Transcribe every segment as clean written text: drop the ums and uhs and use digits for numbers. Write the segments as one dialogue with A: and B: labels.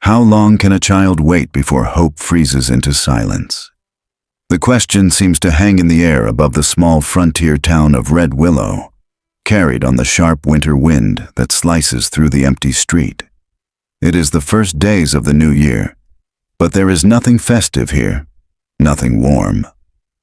A: How long can a child wait before hope freezes into silence? The question seems to hang in the air above the small frontier town of Red Willow, carried on the sharp winter wind that slices through the empty street. It is the first days of the new year, but there is nothing festive here, nothing warm.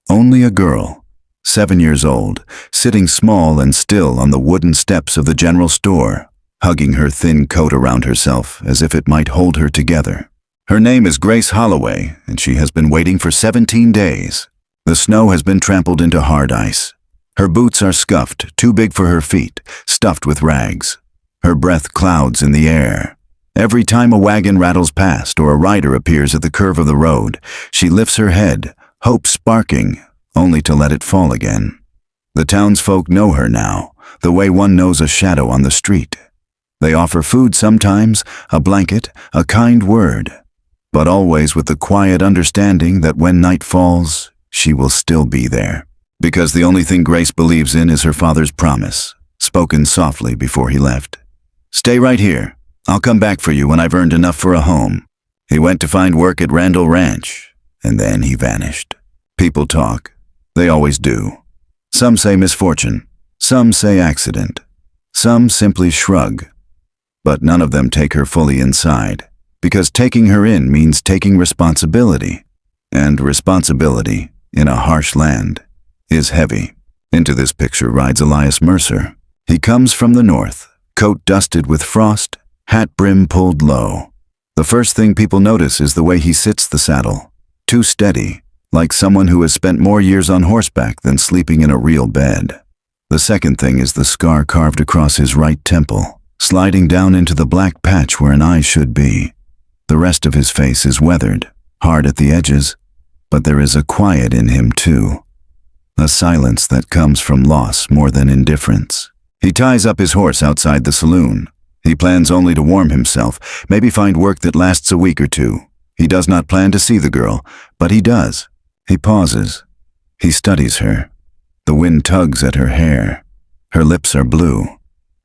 A: Only a girl, 7 years old, sitting small and still on the wooden steps of the general store, hugging her thin coat around herself as if it might hold her together. Her name is Grace Holloway, and she has been waiting for 17 days. The snow has been trampled into hard ice. Her boots are scuffed, too big for her feet, stuffed with rags. Her breath clouds in the air. Every time a wagon rattles past or a rider appears at the curve of the road, she lifts her head, hope sparking, only to let it fall again. The townsfolk know her now, the way one knows a shadow on the street. They offer food sometimes, a blanket, a kind word, but always with the quiet understanding that when night falls, she will still be there. Because the only thing Grace believes in is her father's promise, spoken softly before he left. "Stay right here. I'll come back for you when I've earned enough for a home." He went to find work at Randall Ranch, and then he vanished. People talk. They always do. Some say misfortune. Some say accident. Some simply shrug. But none of them take her fully inside, because taking her in means taking responsibility. And responsibility, in a harsh land, is heavy. Into this picture rides Elias Mercer. He comes from the north, coat dusted with frost, hat brim pulled low. The first thing people notice is the way he sits the saddle, too steady, like someone who has spent more years on horseback than sleeping in a real bed. The second thing is the scar carved across his right temple, sliding down into the black patch where an eye should be. The rest of his face is weathered, hard at the edges, but there is a quiet in him too. A silence that comes from loss more than indifference. He ties up his horse outside the saloon. He plans only to warm himself, maybe find work that lasts a week or two. He does not plan to see the girl, but he does. He pauses. He studies her. The wind tugs at her hair. Her lips are blue.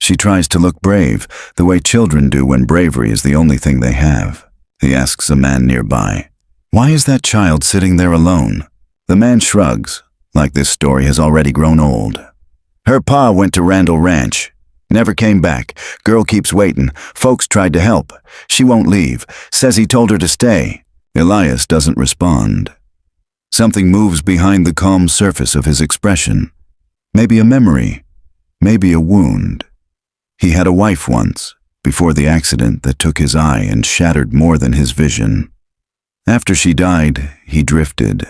A: She tries to look brave, the way children do when bravery is the only thing they have. He asks a man nearby, "Why is that child sitting there alone?" The man shrugs, like this story has already grown old. "Her pa went to Randall Ranch. Never came back. Girl keeps waiting. Folks tried to help. She won't leave. Says he told her to stay." Elias doesn't respond. Something moves behind the calm surface of his expression. Maybe a memory. Maybe a wound. He had a wife once, before the accident that took his eye and shattered more than his vision. After she died, he drifted.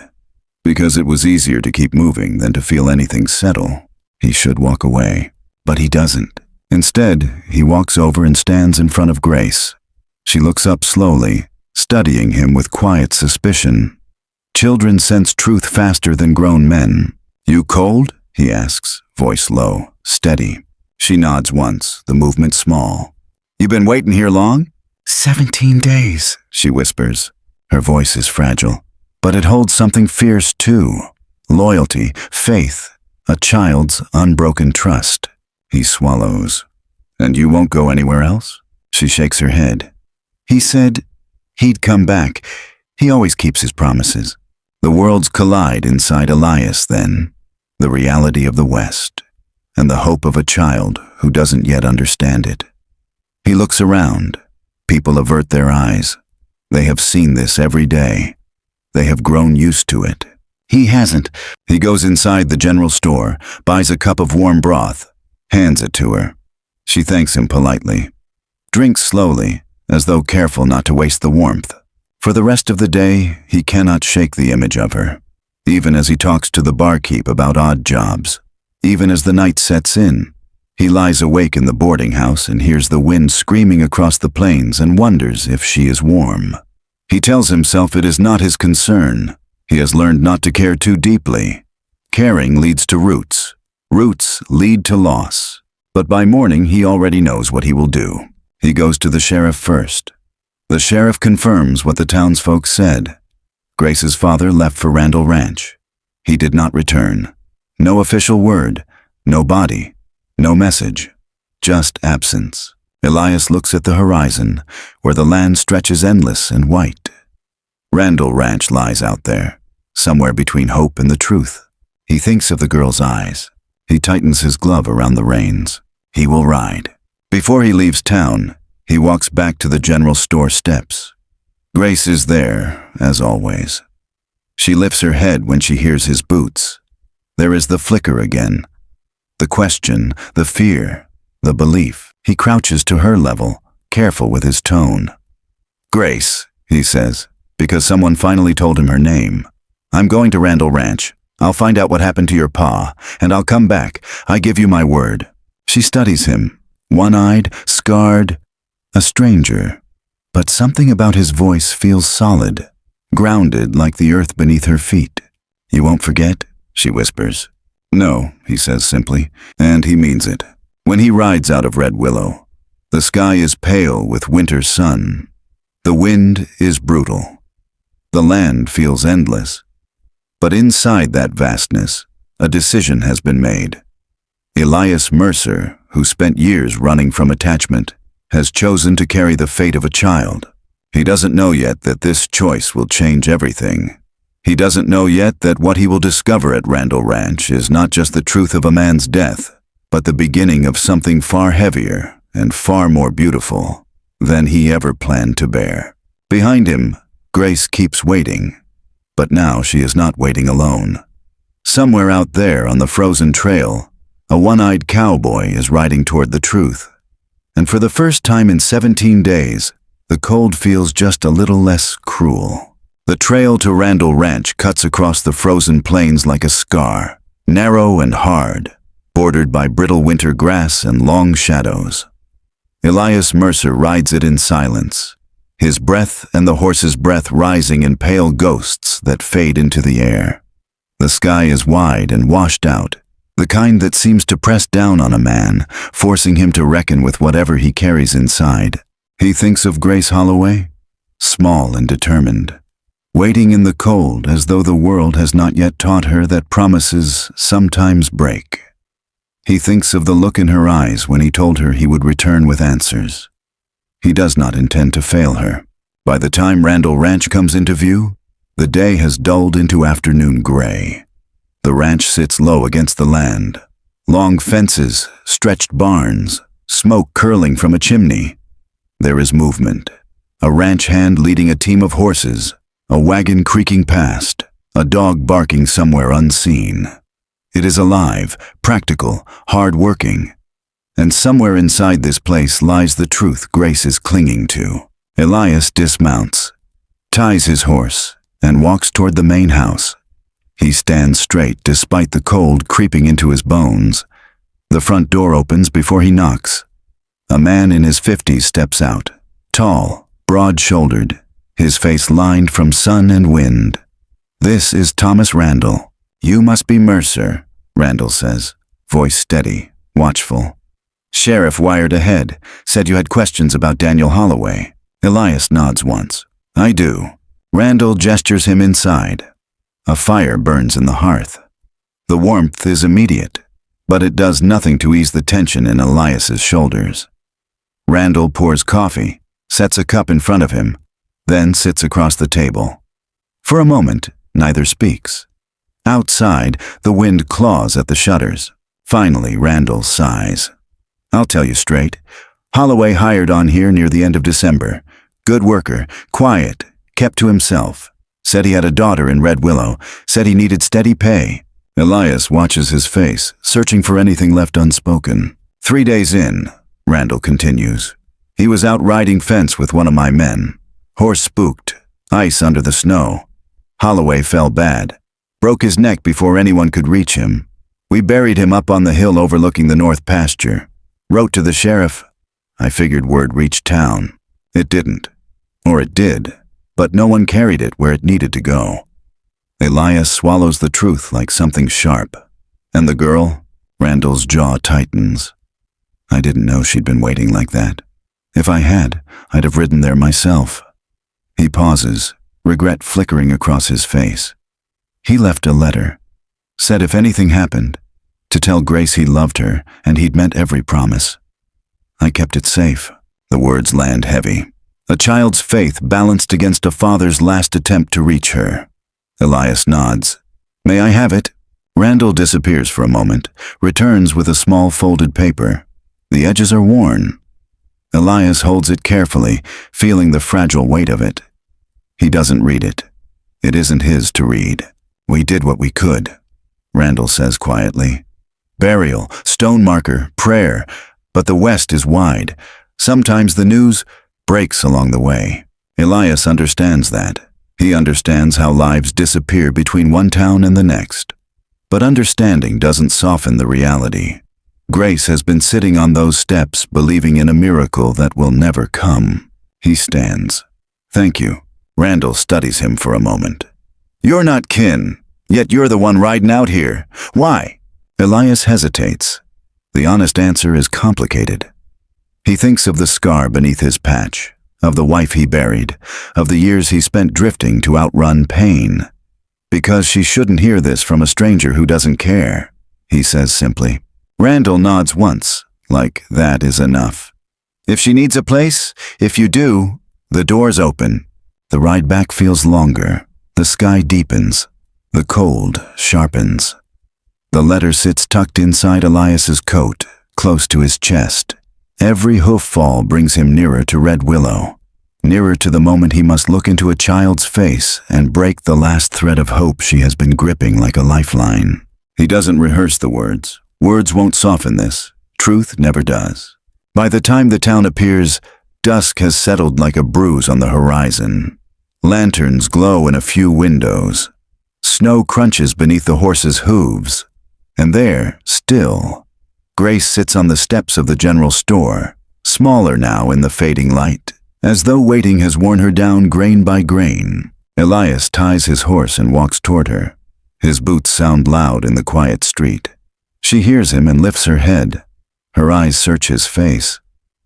A: Because it was easier to keep moving than to feel anything settle. He should walk away, but he doesn't. Instead, he walks over and stands in front of Grace. She looks up slowly, studying him with quiet suspicion. Children sense truth faster than grown men. "You cold?" he asks, voice low, steady. She nods once, the movement small. "You been waiting here long?" 17 days, she whispers. Her voice is fragile, but it holds something fierce too. Loyalty, faith, a child's unbroken trust. He swallows. "And you won't go anywhere else?" She shakes her head. "He said he'd come back. He always keeps his promises." The worlds collide inside Elias then. The reality of the West, and the hope of a child who doesn't yet understand it. He looks around. People avert their eyes. They have seen this every day. They have grown used to it. He hasn't. He goes inside the general store, buys a cup of warm broth, hands it to her. She thanks him politely. Drinks slowly, as though careful not to waste the warmth. For the rest of the day, he cannot shake the image of her. Even as he talks to the barkeep about odd jobs. Even as the night sets in. He lies awake in the boarding house and hears the wind screaming across the plains and wonders if she is warm. He tells himself it is not his concern. He has learned not to care too deeply. Caring leads to roots. Roots lead to loss. But by morning, he already knows what he will do. He goes to the sheriff first. The sheriff confirms what the townsfolk said. Grace's father left for Randall Ranch. He did not return. No official word, no body, no message, just absence. Elias looks at the horizon, where the land stretches endless and white. Randall Ranch lies out there, somewhere between hope and the truth. He thinks of the girl's eyes. He tightens his glove around the reins. He will ride. Before he leaves town, he walks back to the general store steps. Grace is there, as always. She lifts her head when she hears his boots. There is the flicker again. The question, the fear, the belief. He crouches to her level, careful with his tone. "Grace," he says, because someone finally told him her name. "I'm going to Randall Ranch. I'll find out what happened to your pa, and I'll come back. I give you my word." She studies him, one-eyed, scarred, a stranger. But something about his voice feels solid, grounded like the earth beneath her feet. "You won't forget?" she whispers. "No," he says simply, and he means it. When he rides out of Red Willow, the sky is pale with winter sun. The wind is brutal. The land feels endless. But inside that vastness, a decision has been made. Elias Mercer, who spent years running from attachment, has chosen to carry the fate of a child. He doesn't know yet that this choice will change everything. He doesn't know yet that what he will discover at Randall Ranch is not just the truth of a man's death, but the beginning of something far heavier and far more beautiful than he ever planned to bear. Behind him, Grace keeps waiting, but now she is not waiting alone. Somewhere out there on the frozen trail, a one-eyed cowboy is riding toward the truth. And for the first time in 17 days, the cold feels just a little less cruel. The trail to Randall Ranch cuts across the frozen plains like a scar, narrow and hard, bordered by brittle winter grass and long shadows. Elias Mercer rides it in silence, his breath and the horse's breath rising in pale ghosts that fade into the air. The sky is wide and washed out, the kind that seems to press down on a man, forcing him to reckon with whatever he carries inside. He thinks of Grace Holloway, small and determined, waiting in the cold as though the world has not yet taught her that promises sometimes break. He thinks of the look in her eyes when he told her he would return with answers. He does not intend to fail her. By the time Randall Ranch comes into view, the day has dulled into afternoon gray. The ranch sits low against the land. Long fences, stretched barns, smoke curling from a chimney. There is movement. A ranch hand leading a team of horses, a wagon creaking past, a dog barking somewhere unseen. It is alive, practical, hard-working. And somewhere inside this place lies the truth Grace is clinging to. Elias dismounts, ties his horse, and walks toward the main house. He stands straight despite the cold creeping into his bones. The front door opens before he knocks. A man in his 50s steps out, tall, broad-shouldered, his face lined from sun and wind. "This is Thomas Randall. You must be Mercer," Randall says, voice steady, watchful. "Sheriff wired ahead, said you had questions about Daniel Holloway." Elias nods once. "I do." Randall gestures him inside. A fire burns in the hearth. The warmth is immediate, but it does nothing to ease the tension in Elias's shoulders. Randall pours coffee, sets a cup in front of him, then sits across the table. For a moment, neither speaks. Outside, the wind claws at the shutters. Finally, Randall sighs. "I'll tell you straight. Holloway hired on here near the end of December. Good worker, quiet, kept to himself. Said he had a daughter in Red Willow, said he needed steady pay." Elias watches his face, searching for anything left unspoken. 3 days in, Randall continues. "He was out riding fence with one of my men. Horse spooked, ice under the snow. Holloway fell bad. Broke his neck before anyone could reach him. We buried him up on the hill overlooking the north pasture. Wrote to the sheriff. I figured word reached town. It didn't. Or it did, but no one carried it where it needed to go." Elias swallows the truth like something sharp. "And the girl?" Randall's jaw tightens. "I didn't know she'd been waiting like that. If I had, I'd have ridden there myself." He pauses, regret flickering across his face. "He left a letter. Said if anything happened, to tell Grace he loved her and he'd meant every promise. I kept it safe. The words land heavy. A child's faith balanced against a father's last attempt to reach her. Elias nods. May I have it? Randall disappears for a moment, returns with a small folded paper. The edges are worn. Elias holds it carefully, feeling the fragile weight of it. He doesn't read it. It isn't his to read. We did what we could, Randall says quietly. Burial, stone marker, prayer, but the West is wide. Sometimes the news breaks along the way. Elias understands that. He understands how lives disappear between one town and the next. But understanding doesn't soften the reality. Grace has been sitting on those steps, believing in a miracle that will never come. He stands. Thank you. Randall studies him for a moment. You're not kin, yet you're the one riding out here. Why? Elias hesitates. The honest answer is complicated. He thinks of the scar beneath his patch, of the wife he buried, of the years he spent drifting to outrun pain. Because she shouldn't hear this from a stranger who doesn't care, he says simply. Randall nods once, like that is enough. If she needs a place, if you do, the door's open. The ride back feels longer. The sky deepens. The cold sharpens. The letter sits tucked inside Elias's coat, close to his chest. Every hoof fall brings him nearer to Red Willow, nearer to the moment he must look into a child's face and break the last thread of hope she has been gripping like a lifeline. He doesn't rehearse the words. Words won't soften this. Truth never does. By the time the town appears, dusk has settled like a bruise on the horizon. Lanterns glow in a few windows. Snow crunches beneath the horses' hooves. And there, still, Grace sits on the steps of the general store, smaller now in the fading light, as though waiting has worn her down grain by grain. Elias ties his horse and walks toward her. His boots sound loud in the quiet street. She hears him and lifts her head. Her eyes search his face,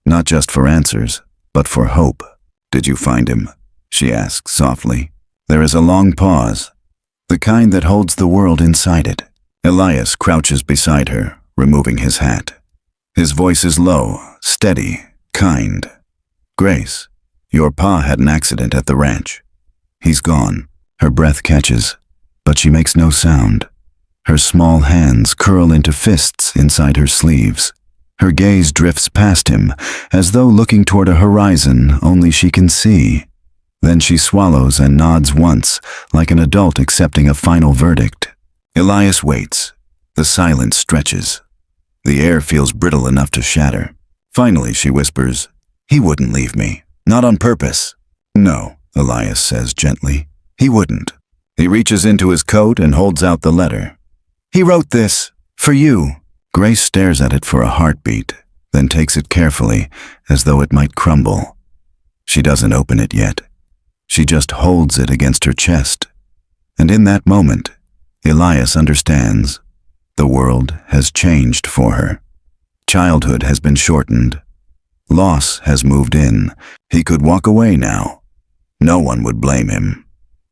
A: not just for answers, but for hope. Did you find him? She asks softly. There is a long pause, the kind that holds the world inside it. Elias crouches beside her, removing his hat. His voice is low, steady, kind. Grace, your pa had an accident at the ranch. He's gone. Her breath catches, but she makes no sound. Her small hands curl into fists inside her sleeves. Her gaze drifts past him, as though looking toward a horizon only she can see. Then she swallows and nods once, like an adult accepting a final verdict. Elias waits. The silence stretches. The air feels brittle enough to shatter. Finally, she whispers, "He wouldn't leave me. Not on purpose." "No," Elias says gently. "He wouldn't." He reaches into his coat and holds out the letter. "He wrote this. For you." Grace stares at it for a heartbeat, then takes it carefully, as though it might crumble. She doesn't open it yet. She just holds it against her chest. And in that moment, Elias understands. The world has changed for her. Childhood has been shortened. Loss has moved in. He could walk away now. No one would blame him.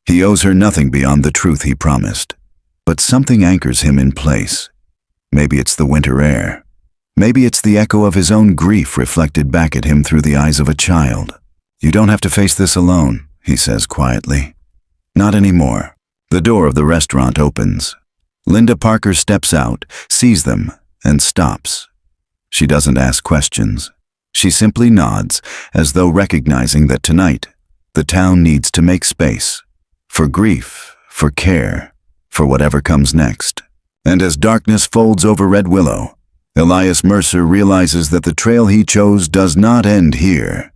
A: He owes her nothing beyond the truth he promised. But something anchors him in place. Maybe it's the winter air. Maybe it's the echo of his own grief reflected back at him through the eyes of a child. "You don't have to face this alone," he says quietly. "Not anymore." The door of the restaurant opens. Linda Parker steps out, sees them, and stops. She doesn't ask questions. She simply nods, as though recognizing that tonight, the town needs to make space. For grief, for care, for whatever comes next. And as darkness folds over Red Willow, Elias Mercer realizes that the trail he chose does not end here.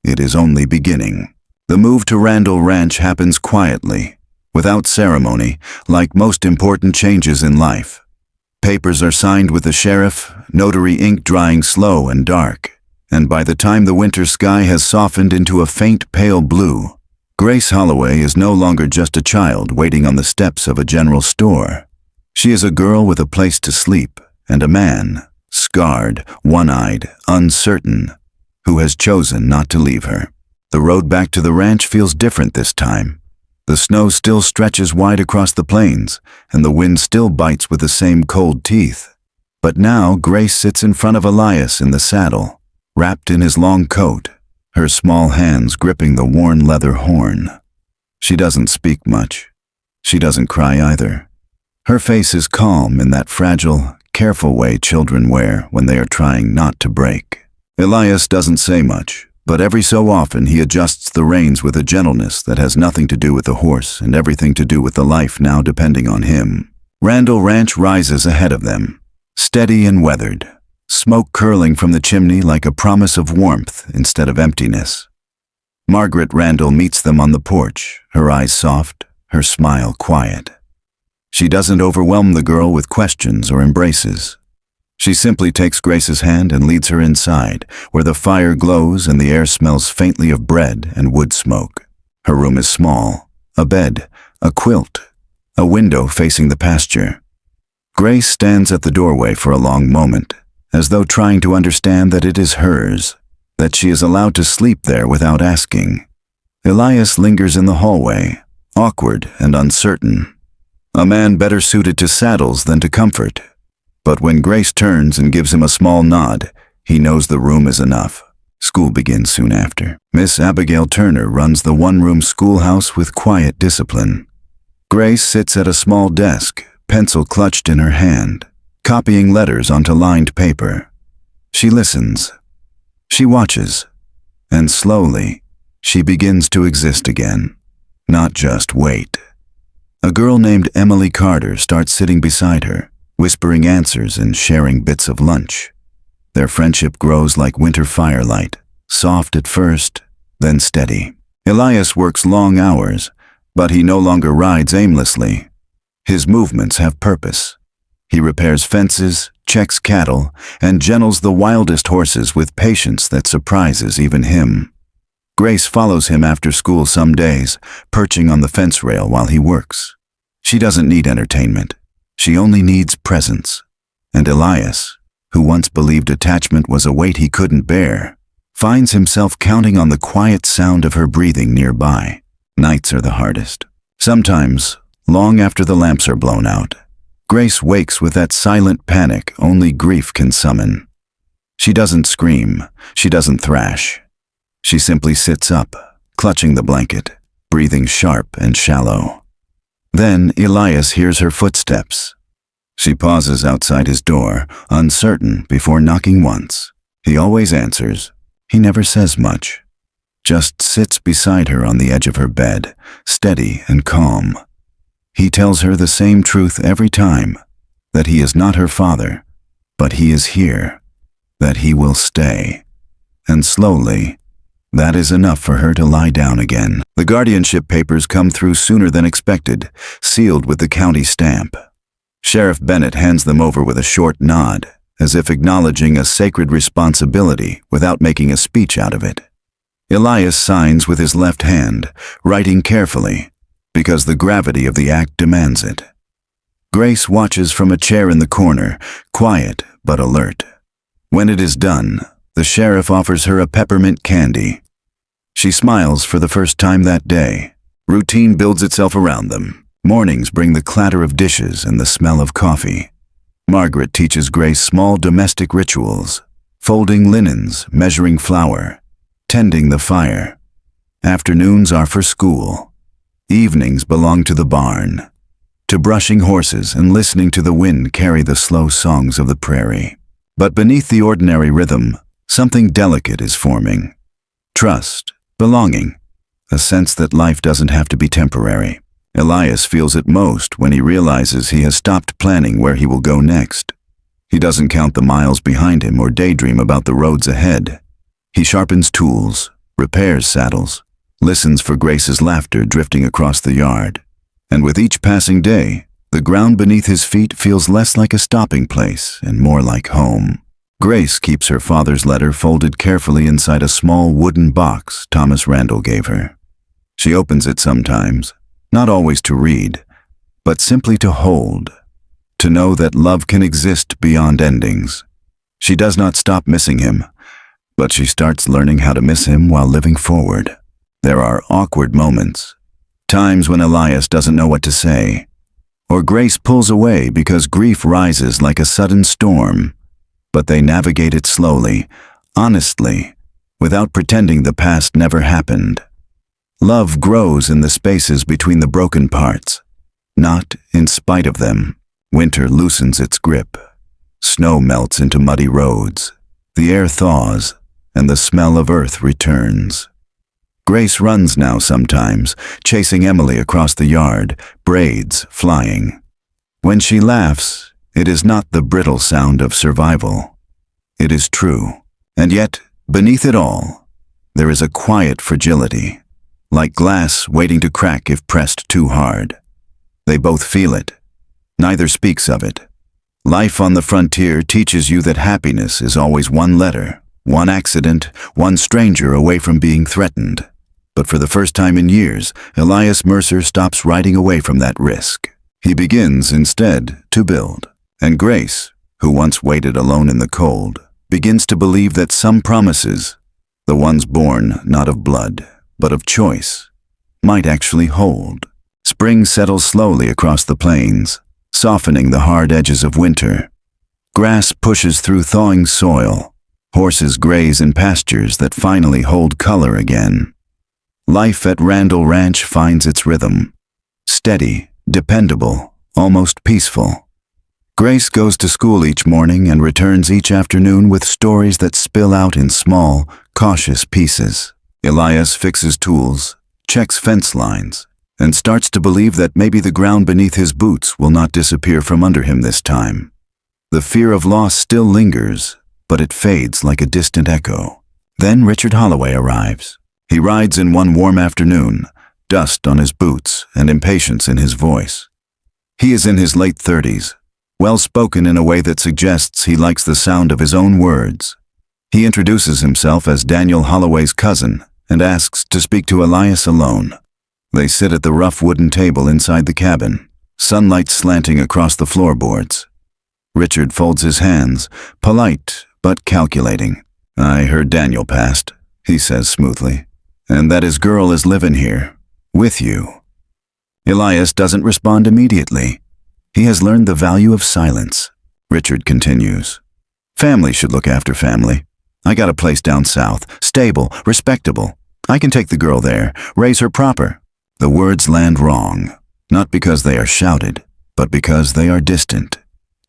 A: It is only beginning. The move to Randall Ranch happens quietly, without ceremony, like most important changes in life. Papers are signed with the sheriff, notary ink drying slow and dark, and by the time the winter sky has softened into a faint pale blue, Grace Holloway is no longer just a child waiting on the steps of a general store. She is a girl with a place to sleep, and a man, scarred, one-eyed, uncertain, who has chosen not to leave her. The road back to the ranch feels different this time. The snow still stretches wide across the plains, and the wind still bites with the same cold teeth. But now Grace sits in front of Elias in the saddle. wrapped in his long coat, her small hands gripping the worn leather horn. She doesn't speak much. She doesn't cry either. Her face is calm in that fragile, careful way children wear when they are trying not to break. Elias doesn't say much, but every so often he adjusts the reins with a gentleness that has nothing to do with the horse and everything to do with the life now depending on him. Randall Ranch rises ahead of them, steady and weathered, smoke curling from the chimney like a promise of warmth instead of emptiness. Margaret Randall meets them on the porch, her eyes soft, her smile quiet. She doesn't overwhelm the girl with questions or embraces. She simply takes Grace's hand and leads her inside, where the fire glows and the air smells faintly of bread and wood smoke. Her room is small, a bed, a quilt, a window facing the pasture. Grace stands at the doorway for a long moment, as though trying to understand that it is hers, that she is allowed to sleep there without asking. Elias lingers in the hallway, awkward and uncertain. A man better suited to saddles than to comfort. But when Grace turns and gives him a small nod, he knows the room is enough. School begins soon after. Miss Abigail Turner runs the one-room schoolhouse with quiet discipline. Grace sits at a small desk, pencil clutched in her hand, copying letters onto lined paper. She listens. She watches. And slowly, she begins to exist again. Not just wait. A girl named Emily Carter starts sitting beside her, whispering answers and sharing bits of lunch. Their friendship grows like winter firelight, soft at first, then steady. Elias works long hours, but he no longer rides aimlessly. His movements have purpose. He repairs fences, checks cattle, and gentles the wildest horses with patience that surprises even him. Grace follows him after school some days, perching on the fence rail while he works. She doesn't need entertainment. She only needs presence. And Elias, who once believed attachment was a weight he couldn't bear, finds himself counting on the quiet sound of her breathing nearby. Nights are the hardest. Sometimes, long after the lamps are blown out, Grace wakes with that silent panic only grief can summon. She doesn't scream. She doesn't thrash. She simply sits up, clutching the blanket, breathing sharp and shallow. Then Elias hears her footsteps. She pauses outside his door, uncertain, before knocking once. He always answers. He never says much. Just sits beside her on the edge of her bed, steady and calm. He tells her the same truth every time, that he is not her father, but he is here, that he will stay. And slowly, that is enough for her to lie down again. The guardianship papers come through sooner than expected, sealed with the county stamp. Sheriff Bennett hands them over with a short nod, as if acknowledging a sacred responsibility without making a speech out of it. Elias signs with his left hand, writing carefully, because the gravity of the act demands it. Grace watches from a chair in the corner, quiet but alert. When it is done, the sheriff offers her a peppermint candy. She smiles for the first time that day. Routine builds itself around them. Mornings bring the clatter of dishes and the smell of coffee. Margaret teaches Grace small domestic rituals, folding linens, measuring flour, tending the fire. Afternoons are for school. Evenings belong to the barn, to brushing horses and listening to the wind carry the slow songs of the prairie. But beneath the ordinary rhythm, something delicate is forming. Trust, belonging, a sense that life doesn't have to be temporary. Elias feels it most when he realizes he has stopped planning where he will go next. He doesn't count the miles behind him or daydream about the roads ahead. He sharpens tools, repairs saddles, listens for Grace's laughter drifting across the yard. And with each passing day, the ground beneath his feet feels less like a stopping place and more like home. Grace keeps her father's letter folded carefully inside a small wooden box Thomas Randall gave her. She opens it sometimes, not always to read, but simply to hold, to know that love can exist beyond endings. She does not stop missing him, but she starts learning how to miss him while living forward. There are awkward moments, times when Elias doesn't know what to say, or Grace pulls away because grief rises like a sudden storm. But they navigate it slowly, honestly, without pretending the past never happened. Love grows in the spaces between the broken parts, not in spite of them. Winter loosens its grip. Snow melts into muddy roads. The air thaws, and the smell of earth returns. Grace runs now sometimes, chasing Emily across the yard, braids flying. When she laughs, it is not the brittle sound of survival. It is true. And yet, beneath it all, there is a quiet fragility, like glass waiting to crack if pressed too hard. They both feel it. Neither speaks of it. Life on the frontier teaches you that happiness is always one letter, one accident, one stranger away from being threatened. But for the first time in years, Elias Mercer stops riding away from that risk. He begins, instead, to build. And Grace, who once waited alone in the cold, begins to believe that some promises, the ones born not of blood, but of choice, might actually hold. Spring settles slowly across the plains, softening the hard edges of winter. Grass pushes through thawing soil. Horses graze in pastures that finally hold color again. Life at Randall Ranch finds its rhythm. Steady, dependable, almost peaceful. Grace goes to school each morning and returns each afternoon with stories that spill out in small, cautious pieces. Elias fixes tools, checks fence lines, and starts to believe that maybe the ground beneath his boots will not disappear from under him this time. The fear of loss still lingers, but it fades like a distant echo. Then Richard Holloway arrives. He rides in one warm afternoon, dust on his boots and impatience in his voice. He is in his late 30s, well-spoken in a way that suggests he likes the sound of his own words. He introduces himself as Daniel Holloway's cousin and asks to speak to Elias alone. They sit at the rough wooden table inside the cabin, sunlight slanting across the floorboards. Richard folds his hands, polite but calculating. "I heard Daniel passed," he says smoothly, "and that his girl is living here, with you." Elias doesn't respond immediately. He has learned the value of silence. Richard continues. "Family should look after family. I got a place down south, stable, respectable. I can take the girl there, raise her proper." The words land wrong, not because they are shouted, but because they are distant,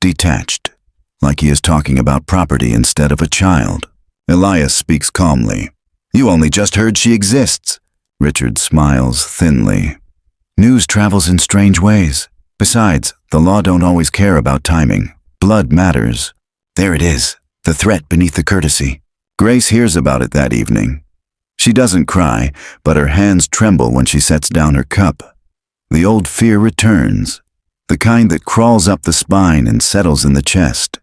A: detached, like he is talking about property instead of a child. Elias speaks calmly. "You only just heard she exists." Richard smiles thinly. "News travels in strange ways. Besides, the law don't always care about timing. Blood matters." There it is, the threat beneath the courtesy. Grace hears about it that evening. She doesn't cry, but her hands tremble when she sets down her cup. The old fear returns, the kind that crawls up the spine and settles in the chest.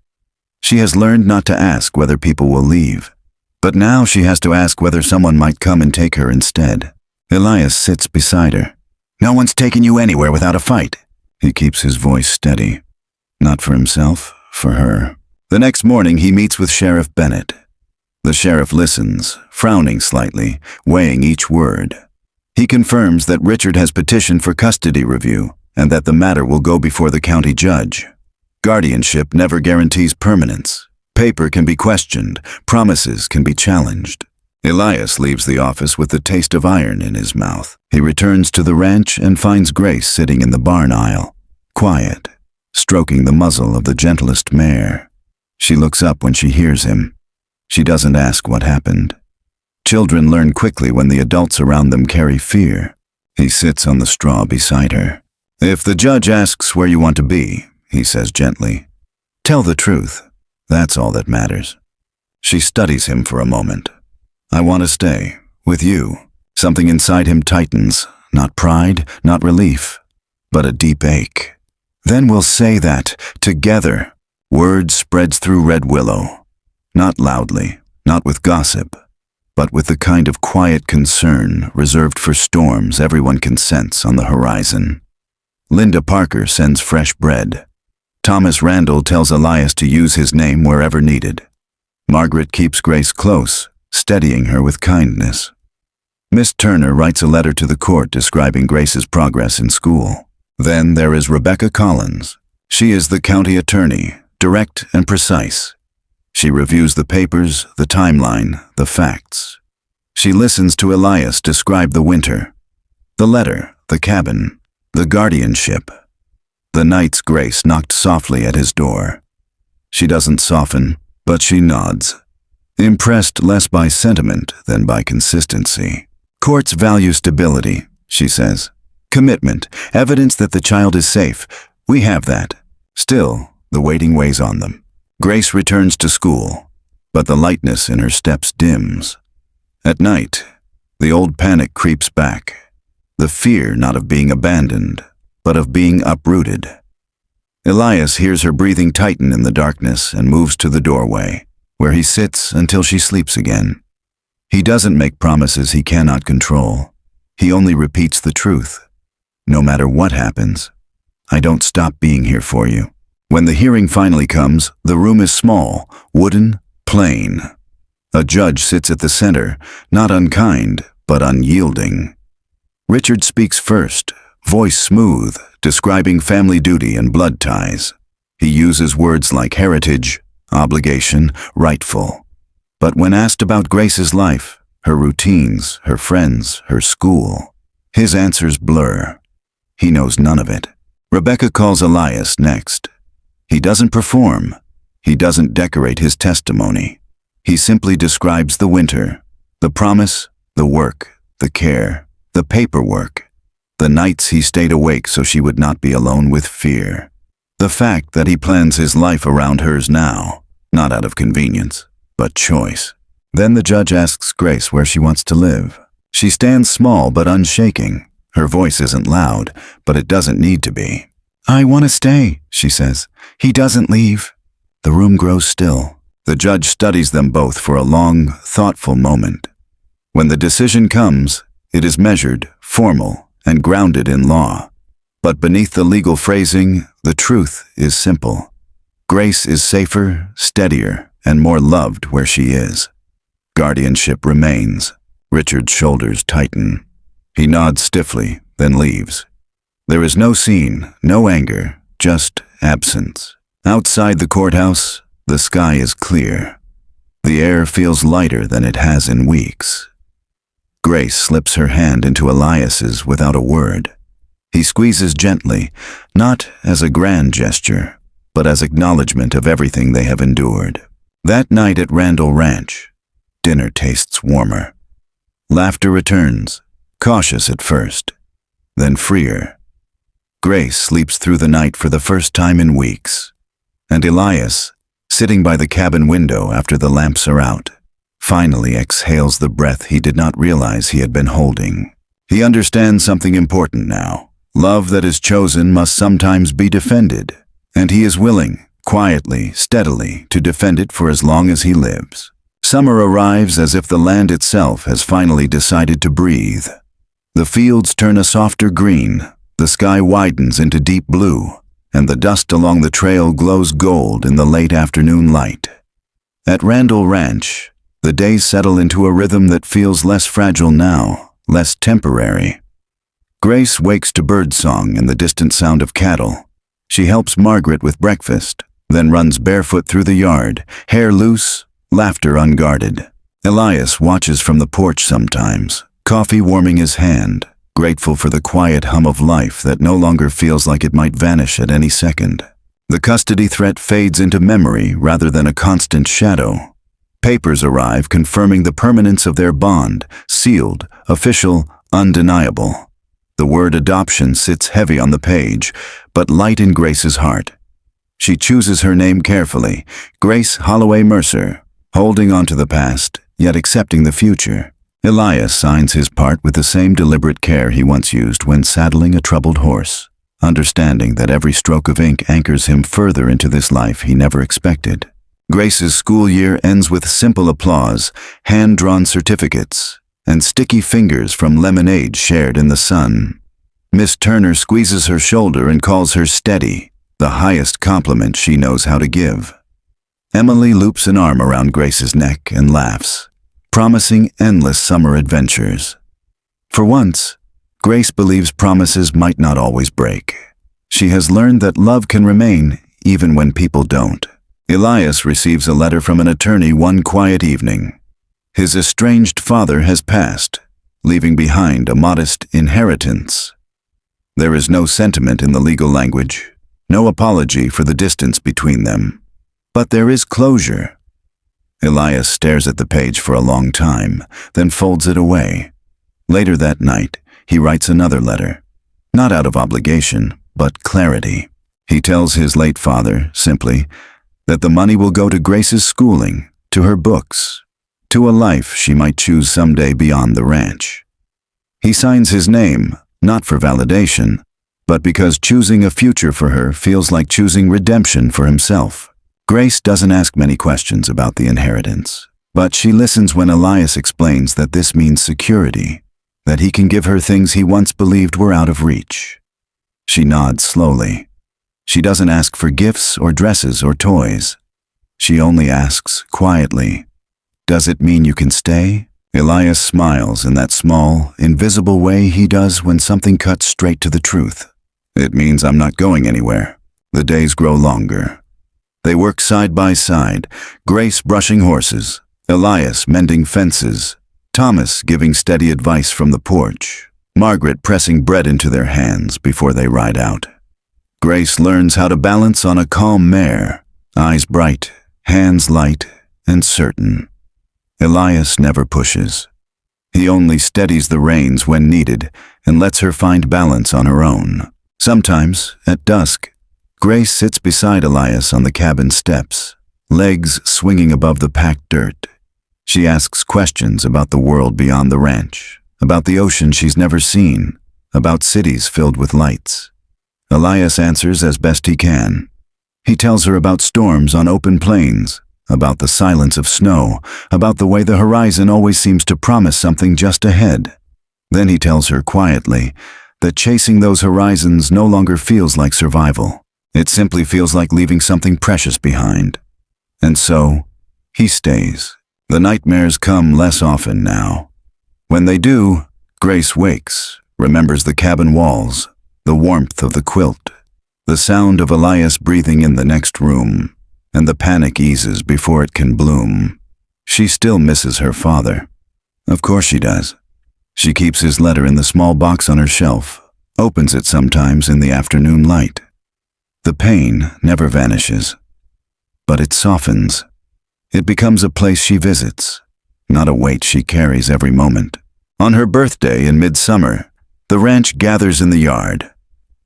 A: She has learned not to ask whether people will leave, but now she has to ask whether someone might come and take her instead. Elias sits beside her. "No one's taking you anywhere without a fight." He keeps his voice steady. Not for himself, for her. The next morning he meets with Sheriff Bennett. The sheriff listens, frowning slightly, weighing each word. He confirms that Richard has petitioned for custody review and that the matter will go before the county judge. Guardianship never guarantees permanence. Paper can be questioned, promises can be challenged. Elias leaves the office with the taste of iron in his mouth. He returns to the ranch and finds Grace sitting in the barn aisle, quiet, stroking the muzzle of the gentlest mare. She looks up when she hears him. She doesn't ask what happened. Children learn quickly when the adults around them carry fear. He sits on the straw beside her. "If the judge asks where you want to be," he says gently, "tell the truth. That's all that matters." She studies him for a moment. "I want to stay, with you." Something inside him tightens, not pride, not relief, but a deep ache. "Then we'll say that, together." Word spreads through Red Willow. Not loudly, not with gossip, but with the kind of quiet concern reserved for storms everyone can sense on the horizon. Linda Parker sends fresh bread. Thomas Randall tells Elias to use his name wherever needed. Margaret keeps Grace close, steadying her with kindness. Miss Turner writes a letter to the court describing Grace's progress in school. Then there is Rebecca Collins. She is the county attorney, direct and precise. She reviews the papers, the timeline, the facts. She listens to Elias describe the winter, the letter, the cabin, the guardianship. The night's Grace knocked softly at his door. She doesn't soften, but she nods, impressed less by sentiment than by consistency. Courts value stability, she says. Commitment, evidence that the child is safe. We have that. Still, the waiting weighs on them. Grace returns to school, but the lightness in her steps dims. At night, the old panic creeps back. The fear not of being abandoned, but of being uprooted. Elias hears her breathing tighten in the darkness and moves to the doorway, where he sits until she sleeps again. He doesn't make promises he cannot control. He only repeats the truth. No matter what happens, I don't stop being here for you. When the hearing finally comes, the room is small, wooden, plain. A judge sits at the center, not unkind, but unyielding. Richard speaks first, voice smooth, describing family duty and blood ties. He uses words like heritage, obligation, rightful. But when asked about Grace's life, her routines, her friends, her school, his answers blur. He knows none of it. Rebecca calls Elias next. He doesn't perform. He doesn't decorate his testimony. He simply describes the winter, the promise, the work, the care, the paperwork, the nights he stayed awake so she would not be alone with fear. The fact that he plans his life around hers now, not out of convenience, but choice. Then the judge asks Grace where she wants to live. She stands small but unshaking. Her voice isn't loud, but it doesn't need to be. I want to stay, she says. He doesn't leave. The room grows still. The judge studies them both for a long, thoughtful moment. When the decision comes, it is measured, formal, and grounded in law. But beneath the legal phrasing, the truth is simple. Grace is safer, steadier, and more loved where she is. Guardianship remains. Richard's shoulders tighten. He nods stiffly, then leaves. There is no scene, no anger, just absence. Outside the courthouse, the sky is clear. The air feels lighter than it has in weeks. Grace slips her hand into Elias's without a word. He squeezes gently, not as a grand gesture, but as acknowledgement of everything they have endured. That night at Randall Ranch, dinner tastes warmer. Laughter returns, cautious at first, then freer. Grace sleeps through the night for the first time in weeks. And Elias, sitting by the cabin window after the lamps are out, finally exhales the breath he did not realize he had been holding. He understands something important now. Love that is chosen must sometimes be defended, and he is willing, quietly, steadily, to defend it for as long as he lives. Summer arrives as if the land itself has finally decided to breathe. The fields turn a softer green, the sky widens into deep blue, and the dust along the trail glows gold in the late afternoon light. At Randall Ranch, the days settle into a rhythm that feels less fragile now, less temporary. Grace wakes to birdsong and the distant sound of cattle. She helps Margaret with breakfast, then runs barefoot through the yard, hair loose, laughter unguarded. Elias watches from the porch sometimes, coffee warming his hand, grateful for the quiet hum of life that no longer feels like it might vanish at any second. The custody threat fades into memory rather than a constant shadow. Papers arrive confirming the permanence of their bond, sealed, official, undeniable. The word adoption sits heavy on the page, but light in Grace's heart. She chooses her name carefully, Grace Holloway Mercer, holding on to the past, yet accepting the future. Elias signs his part with the same deliberate care he once used when saddling a troubled horse, understanding that every stroke of ink anchors him further into this life he never expected. Grace's school year ends with simple applause, hand-drawn certificates, and sticky fingers from lemonade shared in the sun. Miss Turner squeezes her shoulder and calls her steady, the highest compliment she knows how to give. Emily loops an arm around Grace's neck and laughs, promising endless summer adventures. For once, Grace believes promises might not always break. She has learned that love can remain even when people don't. Elias receives a letter from an attorney one quiet evening. His estranged father has passed, leaving behind a modest inheritance. There is no sentiment in the legal language, no apology for the distance between them. But there is closure. Elias stares at the page for a long time, then folds it away. Later that night, he writes another letter, not out of obligation, but clarity. He tells his late father, simply, that the money will go to Grace's schooling, to her books, to a life she might choose someday beyond the ranch. He signs his name, not for validation, but because choosing a future for her feels like choosing redemption for himself. Grace doesn't ask many questions about the inheritance, but she listens when Elias explains that this means security, that he can give her things he once believed were out of reach. She nods slowly. She doesn't ask for gifts or dresses or toys. She only asks, quietly, "Does it mean you can stay?" Elias smiles in that small, invisible way he does when something cuts straight to the truth. "It means I'm not going anywhere." The days grow longer. They work side by side, Grace brushing horses, Elias mending fences, Thomas giving steady advice from the porch, Margaret pressing bread into their hands before they ride out. Grace learns how to balance on a calm mare, eyes bright, hands light and certain. Elias never pushes. He only steadies the reins when needed and lets her find balance on her own. Sometimes, at dusk, Grace sits beside Elias on the cabin steps, legs swinging above the packed dirt. She asks questions about the world beyond the ranch, about the ocean she's never seen, about cities filled with lights. Elias answers as best he can. He tells her about storms on open plains, about the silence of snow, about the way the horizon always seems to promise something just ahead. Then he tells her quietly that chasing those horizons no longer feels like survival. It simply feels like leaving something precious behind. And so, he stays. The nightmares come less often now. When they do, Grace wakes, remembers the cabin walls, the warmth of the quilt, the sound of Elias breathing in the next room, and the panic eases before it can bloom. She still misses her father. Of course she does. She keeps his letter in the small box on her shelf, opens it sometimes in the afternoon light. The pain never vanishes, but it softens. It becomes a place she visits, not a weight she carries every moment. On her birthday in midsummer, the ranch gathers in the yard.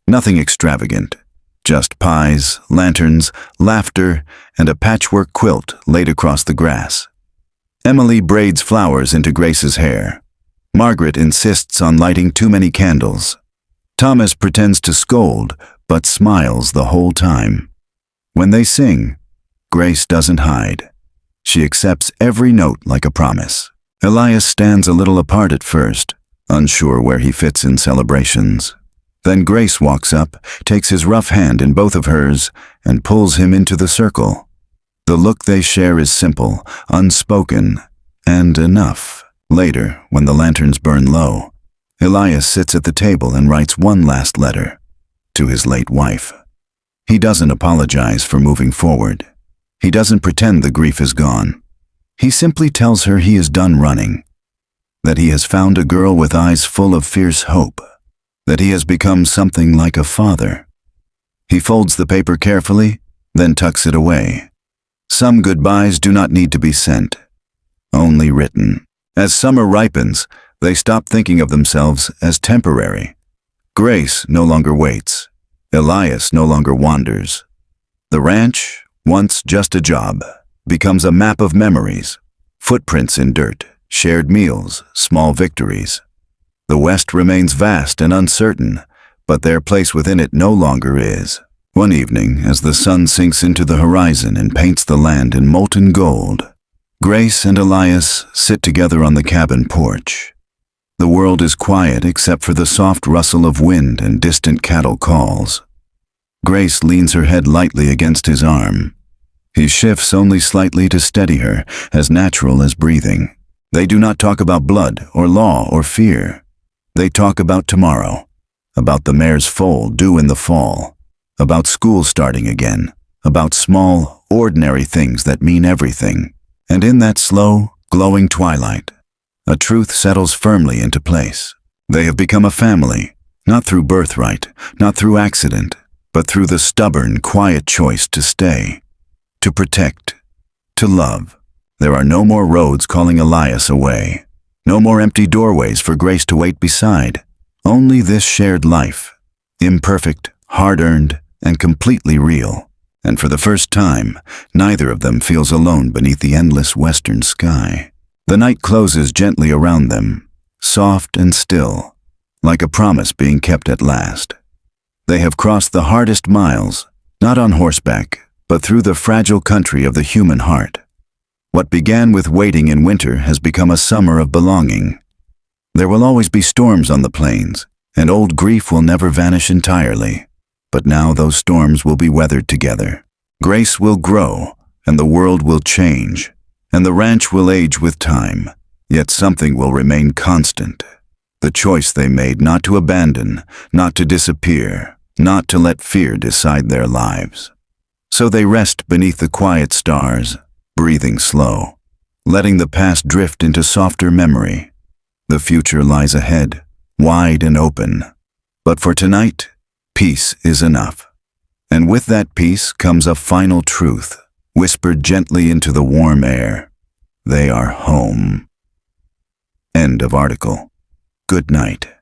A: Nothing extravagant, just pies, lanterns, laughter, and a patchwork quilt laid across the grass. Emily braids flowers into Grace's hair. Margaret insists on lighting too many candles. Thomas pretends to scold, but smiles the whole time. When they sing, Grace doesn't hide. She accepts every note like a promise. Elias stands a little apart at first, unsure where he fits in celebrations. Then Grace walks up, takes his rough hand in both of hers, and pulls him into the circle. The look they share is simple, unspoken, and enough. Later, when the lanterns burn low, Elias sits at the table and writes one last letter to his late wife. He doesn't apologize for moving forward. He doesn't pretend the grief is gone. He simply tells her he is done running, that he has found a girl with eyes full of fierce hope, that he has become something like a father. He folds the paper carefully, then tucks it away. Some goodbyes do not need to be sent, only written. As summer ripens, they stop thinking of themselves as temporary. Grace no longer waits. Elias no longer wanders. The ranch, once just a job, becomes a map of memories, footprints in dirt, shared meals, small victories. The West remains vast and uncertain, but their place within it no longer is. One evening, as the sun sinks into the horizon and paints the land in molten gold, Grace and Elias sit together on the cabin porch. The world is quiet except for the soft rustle of wind and distant cattle calls. Grace leans her head lightly against his arm. He shifts only slightly to steady her, as natural as breathing. They do not talk about blood or law or fear. They talk about tomorrow, about the mare's foal due in the fall, about school starting again, about small, ordinary things that mean everything. And in that slow, glowing twilight, a truth settles firmly into place. They have become a family, not through birthright, not through accident, but through the stubborn, quiet choice to stay, to protect, to love. There are no more roads calling Elias away, no more empty doorways for Grace to wait beside. Only this shared life, imperfect, hard-earned, and completely real. And for the first time, neither of them feels alone beneath the endless western sky. The night closes gently around them, soft and still, like a promise being kept at last. They have crossed the hardest miles, not on horseback, but through the fragile country of the human heart. What began with waiting in winter has become a summer of belonging. There will always be storms on the plains, and old grief will never vanish entirely. But now those storms will be weathered together. Grace will grow, and the world will change, and the ranch will age with time. Yet something will remain constant. The choice they made not to abandon, not to disappear, not to let fear decide their lives. So they rest beneath the quiet stars, breathing slow, letting the past drift into softer memory. The future lies ahead, wide and open. But for tonight, peace is enough. And with that peace comes a final truth, whispered gently into the warm air. They are home. End of article. Good night.